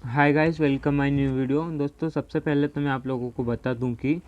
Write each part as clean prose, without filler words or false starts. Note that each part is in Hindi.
Hi guys, welcome my new video. दोस्तों, सबसे पहले तो मैं आप लोगों को बता दूं कि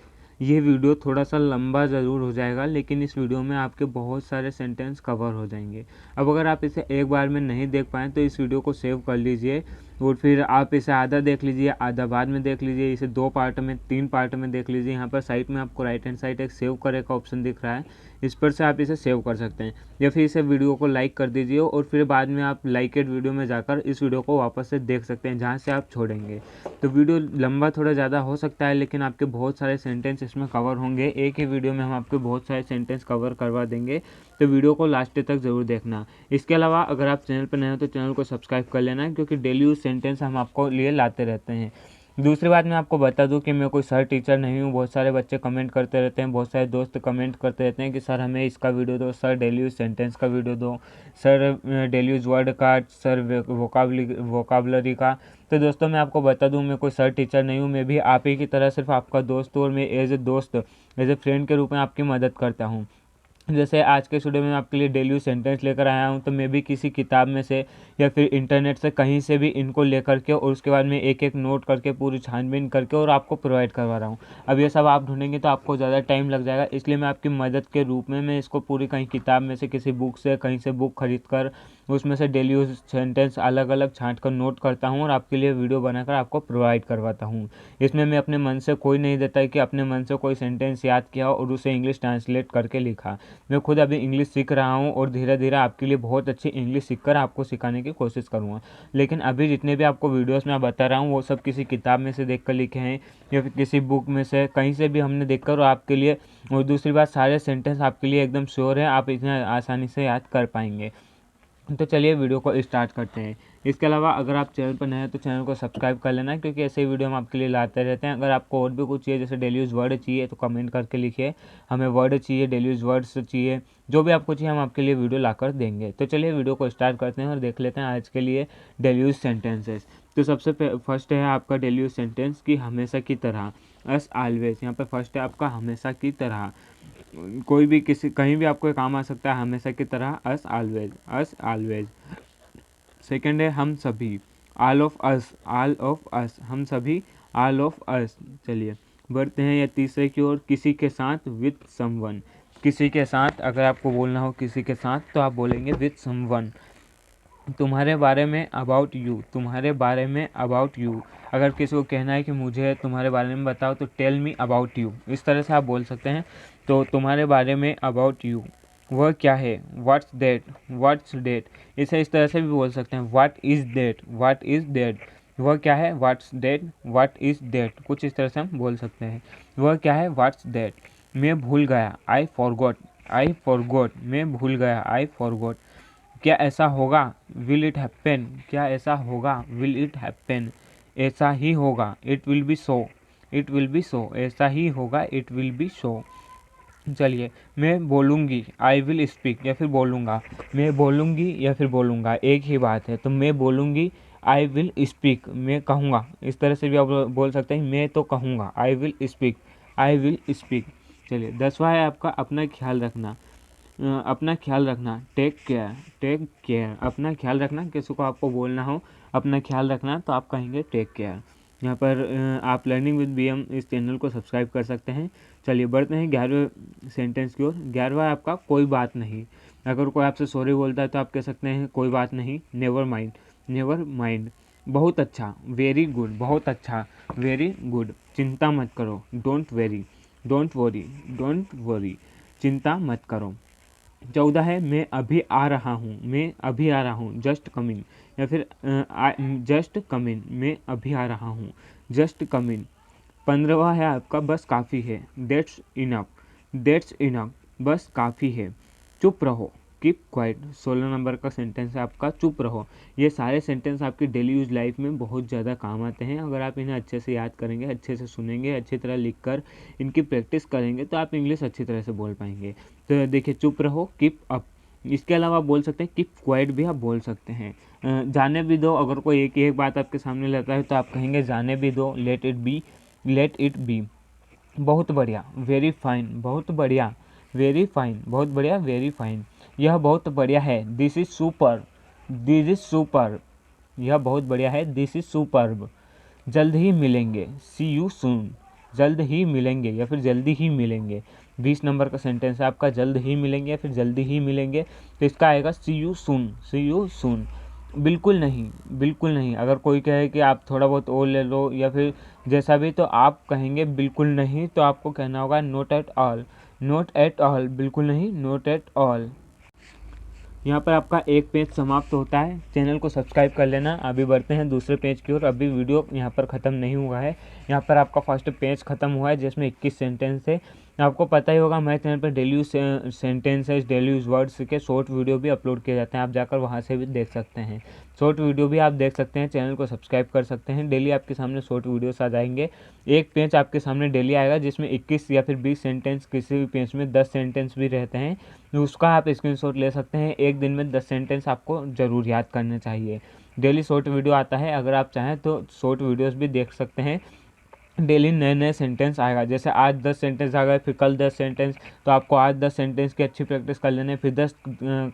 ये वीडियो थोड़ा सा लंबा ज़रूर हो जाएगा, लेकिन इस वीडियो में आपके बहुत सारे सेंटेंस कवर हो जाएंगे। अब अगर आप इसे एक बार में नहीं देख पाएँ तो इस वीडियो को सेव कर लीजिए और फिर आप इसे आधा देख लीजिए, आधा बाद में देख लीजिए, इसे 2 पार्ट में 3 पार्ट में देख लीजिए। यहाँ पर साइड में आपको राइट हैंड साइड एक सेव करे का ऑप्शन दिख रहा है, इस पर से आप इसे सेव कर सकते हैं, या फिर इसे वीडियो को लाइक कर दीजिए और फिर बाद में आप लाइकेड वीडियो में जाकर इस वीडियो को वापस से देख सकते हैं जहाँ से आप छोड़ेंगे। तो वीडियो लंबा थोड़ा ज़्यादा हो सकता है, लेकिन आपके बहुत सारे सेंटेंस इसमें कवर होंगे। एक ही वीडियो में हम आपके बहुत सारे सेंटेंस कवर करवा देंगे, तो वीडियो को लास्ट तक ज़रूर देखना। इसके अलावा अगर आप चैनल पर नए हो तो चैनल को सब्सक्राइब कर लेना, क्योंकि डेली यूज सेंटेंस हम आपको लिए लाते रहते हैं। दूसरी बात मैं आपको बता दूं कि मैं कोई सर टीचर नहीं हूं। बहुत सारे बच्चे कमेंट करते रहते हैं, बहुत सारे दोस्त कमेंट करते रहते हैं कि सर हमें इसका वीडियो दो, सर डेली यूज सेंटेंस का वीडियो दो, सर डेली यूज वर्ड का, सर वोकाबलरी का। तो दोस्तों, मैं आपको बता दूं, मैं कोई सर टीचर नहीं हूं। मैं भी आप ही की तरह सिर्फ आपका दोस्त हूं और मैं एज ए दोस्त, एज ए फ्रेंड के रूप में आपकी मदद करता हूँ। जैसे आज के स्टूडियो में आपके लिए डेली यूज सेंटेंस लेकर आया हूँ, तो मैं भी किसी किताब में से या फिर इंटरनेट से कहीं से भी इनको लेकर के और उसके बाद में एक एक नोट करके पूरी छानबीन करके और आपको प्रोवाइड करवा रहा हूँ। अब ये सब आप ढूंढेंगे तो आपको ज़्यादा टाइम लग जाएगा, इसलिए मैं आपकी मदद के रूप में मैं इसको पूरी कहीं किताब में से, किसी बुक से, कहीं से बुक खरीद कर उसमें से डेली यूज सेंटेंस अलग अलग छाँट कर नोट करता हूँ और आपके लिए वीडियो बनाकर आपको प्रोवाइड करवाता हूँ। इसमें मैं अपने मन से कोई नहीं देता है कि अपने मन से कोई सेंटेंस याद किया और उसे इंग्लिश ट्रांसलेट करके लिखा। मैं खुद अभी इंग्लिश सीख रहा हूँ और धीरे धीरे आपके लिए बहुत अच्छी इंग्लिश सीखकर आपको सिखाने की कोशिश करूँगा। लेकिन अभी जितने भी आपको वीडियोस में बता रहा हूँ वो सब किसी किताब में से देखकर लिखे हैं या फिर किसी बुक में से, कहीं से भी हमने देखकर और आपके लिए। और दूसरी बात, सारे सेंटेंस आपके लिए एकदम श्योर है, आप इतने आसानी से याद कर पाएंगे। तो चलिए वीडियो को स्टार्ट करते हैं। इसके अलावा अगर आप चैनल पर नए हैं तो चैनल को सब्सक्राइब कर लेना, क्योंकि ऐसे ही वीडियो हम आपके लिए लाते रहते हैं। अगर आपको और भी कुछ चाहिए, जैसे डेली यूज़ वर्ड चाहिए, तो कमेंट करके लिखिए, हमें वर्ड चाहिए, डेली यूज़ वर्ड्स चाहिए, जो भी आपको चाहिए हम आपके लिए वीडियो लाकर देंगे। तो चलिए वीडियो को स्टार्ट करते हैं और देख लेते हैं आज के लिए डेली यूज़ सेंटेंसेस। तो सबसे फर्स्ट है आपका डेली यूज़ सेंटेंस कि हमेशा की तरह, अस ऑलवेज। यहाँ पर फर्स्ट है आपका हमेशा की तरह। कोई भी किसी कहीं भी आपको काम आ सकता है, हमेशा की तरह, us always, us always. Second है हम सभी, all of us, all of us, हम सभी, ऑल ऑफ अस। चलिए बढ़ते हैं या तीसरे की ओर, किसी के साथ, विथ समवन। किसी के साथ अगर आपको बोलना हो किसी के साथ तो आप बोलेंगे विथ समवन। तुम्हारे बारे में, अबाउट यू, तुम्हारे बारे में, अबाउट यू। अगर किसी को कहना है कि मुझे तुम्हारे बारे में बताओ तो टेल मी अबाउट यू, इस तरह से आप बोल सकते हैं। तो तुम्हारे बारे में, अबाउट यू। वह क्या है, व्हाट्स डेट, व्हाट्स डेट। इसे इस तरह से भी बोल सकते हैं, what is date, what is date. वह क्या है, what's date, what is date, कुछ इस तरह से हम बोल सकते हैं। वह क्या है, व्हाट्स डेट। मैं भूल गया, आई फॉरगॉट, आई फॉरगॉट, मैं भूल गया, आई फॉरगॉट। क्या ऐसा होगा, विल इट हैपन, क्या ऐसा होगा, विल इट हैपन। ऐसा ही होगा, it will be so, it will be so, ऐसा ही होगा, इट विल बी सो। चलिए, मैं बोलूँगी, आई विल स्पीक, या फिर बोलूँगा। मैं बोलूँगी या फिर बोलूँगा, एक ही बात है। तो मैं बोलूँगी, आई विल स्पीक, मैं कहूँगा। इस तरह से भी आप बोल सकते हैं, मैं तो कहूँगा, I will speak, I will speak. चलिए 10वां है आपका अपना ख्याल रखना। अपना ख्याल रखना, टेक केयर, टेक केयर, अपना ख्याल रखना। किसी को आपको बोलना हो अपना ख्याल रखना तो आप कहेंगे टेक केयर। यहाँ पर आप लर्निंग विद बीएम इस चैनल को सब्सक्राइब कर सकते हैं। चलिए बढ़ते हैं 11वें सेंटेंस की ओर। 11वां है आपका कोई बात नहीं। अगर कोई आपसे सॉरी बोलता है तो आप कह सकते हैं कोई बात नहीं, नेवर माइंड, नेवर माइंड। बहुत अच्छा, वेरी गुड, बहुत अच्छा, वेरी गुड। चिंता मत करो, don't very, don't worry, don't worry, चिंता मत करो। 14 है मैं अभी आ रहा हूँ, मैं अभी आ रहा हूँ, जस्ट कमिंग, या फिर जस्ट कमिंग, मैं अभी आ रहा हूँ, जस्ट कमिंग। 15वां है आपका बस काफ़ी है, डेट्स इनफ, डेट्स इनफ, बस काफ़ी है। चुप रहो, कीप क्वाइट। 16 नंबर का सेंटेंस है आपका चुप रहो। ये सारे सेंटेंस आपकी डेली यूज लाइफ में बहुत ज़्यादा काम आते हैं। अगर आप इन्हें अच्छे से याद करेंगे, अच्छे से सुनेंगे, अच्छी तरह लिख कर इनकी प्रैक्टिस करेंगे तो आप इंग्लिश अच्छी तरह से बोल पाएंगे। तो देखिए, चुप रहो, कीप अप। इसके अलावा आप बोल सकते हैं कीप क्वाइट भी आप बोल सकते हैं। जाने भी दो, अगर कोई एक ही एक बात आपके सामने लाता है तो आप कहेंगे जाने भी दो, let it be, let it be. बहुत बढ़िया, वेरी फाइन, बहुत बढ़िया, वेरी फाइन, बहुत बढ़िया, वेरी फाइन। यह बहुत बढ़िया है, this is super, this is super. यह बहुत बढ़िया है, दिस इज़ सुपर्ब, जल्द ही मिलेंगे, सी यू सून, जल्द ही मिलेंगे या फिर जल्दी ही मिलेंगे। 20 नंबर का सेंटेंस है आपका, जल्द ही मिलेंगे या फिर जल्दी ही मिलेंगे, तो इसका आएगा सी you soon, C you soon. बिल्कुल नहीं, बिल्कुल नहीं। अगर कोई कहे कि आप थोड़ा बहुत और ले लो या फिर जैसा भी, तो आप कहेंगे बिल्कुल नहीं, तो आपको कहना होगा not at all, not at all, बिल्कुल नहीं, नॉट एट ऑल। यहाँ पर आपका एक पेज समाप्त होता है। चैनल को सब्सक्राइब कर लेना। अभी बढ़ते हैं दूसरे पेज की ओर। अभी वीडियो यहाँ पर ख़त्म नहीं हुआ है। यहाँ पर आपका फर्स्ट पेज ख़त्म हुआ है जिसमें 21 सेंटेंस है। आपको पता ही होगा मेरे चैनल पर daily use sentences, daily use words के शॉर्ट वीडियो भी अपलोड किए जाते हैं। आप जाकर वहाँ से भी देख सकते हैं, शॉर्ट वीडियो भी आप देख सकते हैं। चैनल को सब्सक्राइब कर सकते हैं। डेली आपके सामने शॉर्ट वीडियोस आ जाएंगे। एक पेज आपके सामने डेली आएगा जिसमें 21 या फिर 20 सेंटेंस, किसी भी पेज में 10 सेंटेंस भी रहते हैं, उसका आप स्क्रीनशॉट ले सकते हैं। एक दिन में 10 सेंटेंस आपको ज़रूर याद करने चाहिए। डेली शॉर्ट वीडियो आता है, अगर आप चाहें तो शॉर्ट वीडियोस भी देख सकते हैं। डेली नए नए सेंटेंस आएगा, जैसे आज 10 सेंटेंस आ गए, फिर कल 10 सेंटेंस, तो आपको आज 10 सेंटेंस की अच्छी प्रैक्टिस कर लेना है। फिर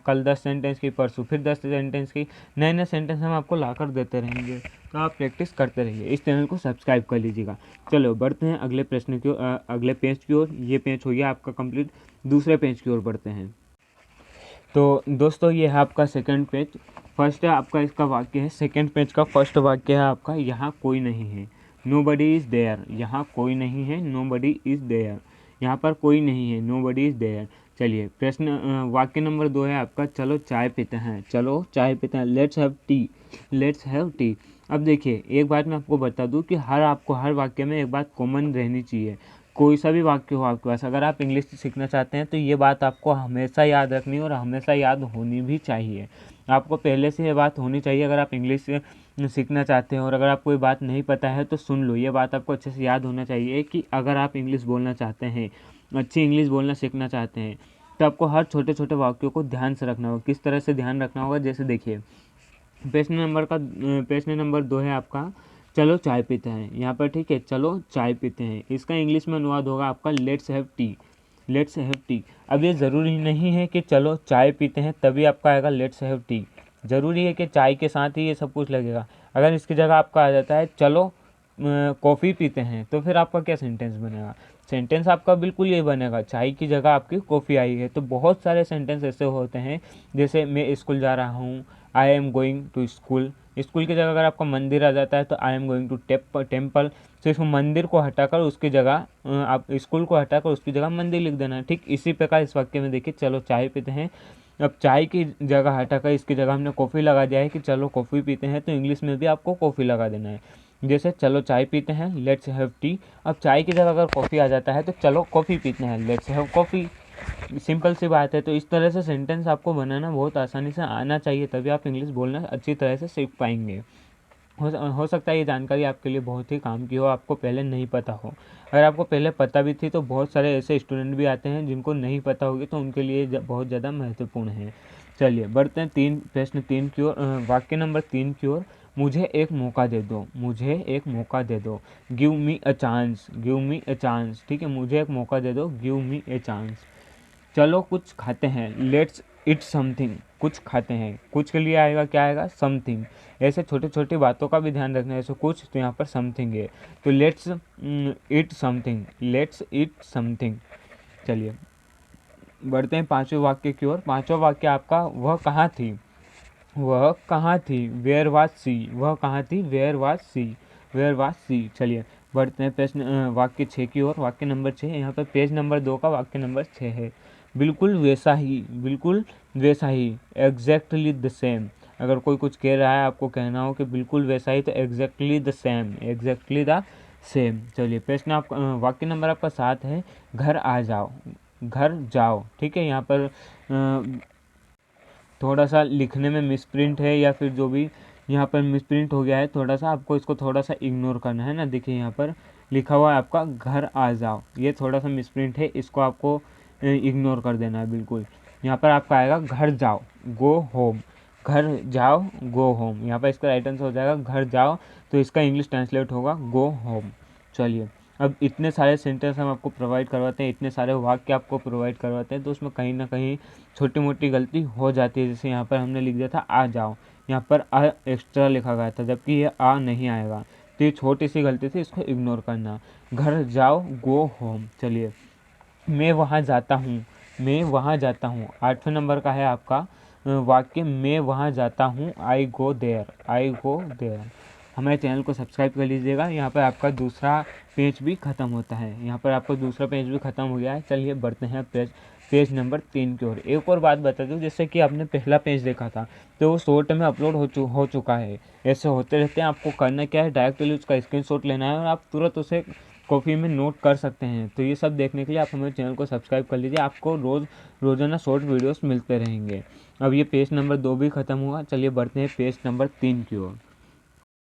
कल 10 सेंटेंस की, परसों फिर 10 सेंटेंस की, नए नए सेंटेंस हम आपको ला कर देते रहेंगे, तो आप प्रैक्टिस करते रहिए। इस चैनल को सब्सक्राइब कर लीजिएगा। चलो बढ़ते हैं अगले प्रश्न की ओर, अगले पेज की ओर। ये पेज हो गया आपका कंप्लीट। दूसरे पेज की ओर बढ़ते हैं। तो दोस्तों ये है आपका सेकंड पेज। फर्स्ट है आपका इसका वाक्य है, सेकंड पेज का फर्स्ट वाक्य है आपका, यहाँ कोई नहीं है, नोबडी इज़ देयर। यहाँ कोई नहीं है, नोबडी इज़ देयर। यहाँ पर कोई नहीं है, नोबडी इज़ देयर। चलिए प्रश्न वाक्य नंबर 2 है आपका, चलो चाय पीते हैं, चलो चाय पीते हैं, let's have T, let's have T. अब देखिए एक बात मैं आपको बता दूं कि आपको हर वाक्य में एक बात कॉमन रहनी चाहिए। कोई सा भी वाक्य हो आपके पास, अगर आप इंग्लिश सीखना चाहते हैं तो ये बात आपको हमेशा याद रखनी और हमेशा याद होनी भी चाहिए। आपको पहले से ये बात होनी चाहिए। अगर आप इंग्लिश सीखना चाहते हैं और अगर आपको ये बात नहीं पता है तो सुन लो, ये बात आपको अच्छे से याद होना चाहिए कि अगर आप इंग्लिश बोलना चाहते हैं, अच्छी इंग्लिश बोलना सीखना चाहते हैं, तो आपको हर छोटे छोटे वाक्यों को ध्यान से रखना होगा। किस तरह से ध्यान रखना होगा, जैसे देखिए प्रश्न नंबर 2 है आपका, चलो चाय पीते हैं। यहाँ पर ठीक है, चलो चाय पीते हैं, इसका इंग्लिश में अनुवाद होगा आपका let's have T, let's have T. अब ये ज़रूरी नहीं है कि चलो चाय पीते हैं तभी आपका आएगा लेट्स हैव टी। ज़रूरी है कि चाय के साथ ही ये सब कुछ लगेगा। अगर इसकी जगह आपका आ जाता है चलो कॉफ़ी पीते हैं, तो फिर आपका क्या सेंटेंस बनेगा? सेंटेंस आपका बिल्कुल ये बनेगा, चाय की जगह आपकी कॉफ़ी आई है। तो बहुत सारे सेंटेंस ऐसे होते हैं, जैसे मैं स्कूल जा रहा हूँ, I am going to school. School की जगह अगर आपका मंदिर आ जाता है तो I am going to temple. सिर्फ मंदिर को हटाकर उसकी जगह आप स्कूल को हटाकर उसकी जगह मंदिर लिख देना है। ठीक इसी प्रकार इस वाक्य में देखिए, चलो चाय पीते हैं, अब चाय की जगह हटाकर इसकी जगह हमने कॉफ़ी लगा दिया है कि चलो कॉफ़ी पीते हैं, तो इंग्लिश में भी आपको कॉफ़ी लगा देना है। जैसे चलो चाय पीते हैं, लेट्स हैव टी। अब चाय की जगह अगर कॉफ़ी आ जाता है तो चलो कॉफ़ी पीते हैं, लेट्स हैव कॉफ़ी। सिंपल सी बात है। तो इस तरह से सेंटेंस आपको बनाना बहुत आसानी से आना चाहिए, तभी आप इंग्लिश बोलना अच्छी तरह से सीख पाएंगे। हो सकता है ये जानकारी आपके लिए बहुत ही काम की हो, आपको पहले नहीं पता हो। अगर आपको पहले पता भी थी तो बहुत सारे ऐसे स्टूडेंट भी आते हैं जिनको नहीं पता होगी, तो उनके लिए बहुत ज़्यादा महत्वपूर्ण है। चलिए बढ़ते हैं प्रश्न 3 की ओर, वाक्य नंबर 3 की ओर। मुझे एक मौका दे दो, मुझे एक मौका दे दो, give me a chance, give me a chance. ठीक है, मुझे एक मौका दे दो, गिव मी ए चांस। चलो कुछ खाते हैं, लेट्स इट समथिंग। कुछ खाते हैं, कुछ के लिए आएगा क्या आएगा, समथिंग। ऐसे छोटी छोटी बातों का भी ध्यान रखना है। जैसे कुछ, तो यहाँ पर समथिंग है, तो let's it something, let's it something. चलिए बढ़ते हैं 5वें वाक्य की ओर। 5वां वाक्य आपका, वह कहाँ थी, वह कहाँ थी, वेयर वाज सी। वह कहाँ थी, where was she, where was she. चलिए बढ़ते हैं वाक्य 6 की ओर। वाक्य नंबर 6, यहाँ पर पेज नंबर 2 का वाक्य नंबर 6 है। बिल्कुल वैसा ही, बिल्कुल वैसा ही, एग्जैक्टली द सेम। अगर कोई कुछ कह रहा है, आपको कहना हो कि बिल्कुल वैसा ही, तो exactly the same, exactly the same. चलिए वाक्य नंबर आपका 7 है, घर आ जाओ, घर जाओ। ठीक है, यहाँ पर थोड़ा सा लिखने में मिसप्रिंट है या फिर जो भी यहाँ पर मिसप्रिंट हो गया है, थोड़ा सा आपको इसको थोड़ा सा इग्नोर करना है ना। देखिए यहाँ पर लिखा हुआ है आपका घर आ जाओ, ये थोड़ा सा मिसप्रिंट है, इसको आपको इग्नोर कर देना है बिल्कुल। यहाँ पर आपका आएगा घर जाओ, गो होम, घर जाओ गो होम। यहाँ पर इसका राइट आंसर हो जाएगा घर जाओ, तो इसका इंग्लिश ट्रांसलेट होगा गो होम। चलिए अब इतने सारे सेंटेंस हम आपको प्रोवाइड करवाते हैं, इतने सारे वाक्य आपको प्रोवाइड करवाते हैं, तो उसमें कहीं ना कहीं छोटी मोटी गलती हो जाती है। जैसे यहाँ पर हमने लिख दिया था आ जाओ, यहाँ पर आ एक्स्ट्रा लिखा गया था, जबकि ये आ नहीं आएगा। तो ये छोटी सी गलती थी, इसको इग्नोर करना। घर जाओ, गो होम। चलिए, मैं वहाँ जाता हूँ, मैं वहाँ जाता हूँ। 8वें नंबर का है आपका वाक्य, मैं वहाँ जाता हूँ, I go there, I go there. हमारे चैनल को सब्सक्राइब कर लीजिएगा। यहाँ पर आपका दूसरा पेज भी ख़त्म होता है, यहाँ पर आपका दूसरा पेज भी ख़त्म हो गया है। चलिए बढ़ते हैं पेज नंबर 3 की ओर। एक और बात बता दूँ, जैसे कि आपने पहला पेज देखा था तो वो शॉर्ट में अपलोड हो चुका है। ऐसे होते रहते हैं। आपको करना क्या है, डायरेक्टली उसका स्क्रीनशॉट लेना है और आप तुरंत उसे कॉपी में नोट कर सकते हैं। तो ये सब देखने के लिए आप हमारे चैनल को सब्सक्राइब कर लीजिए, आपको रोज़ाना शॉर्ट वीडियोस मिलते रहेंगे। अब ये पेज नंबर 2 भी ख़त्म हुआ। चलिए बढ़ते हैं पेज नंबर 3 की ओर।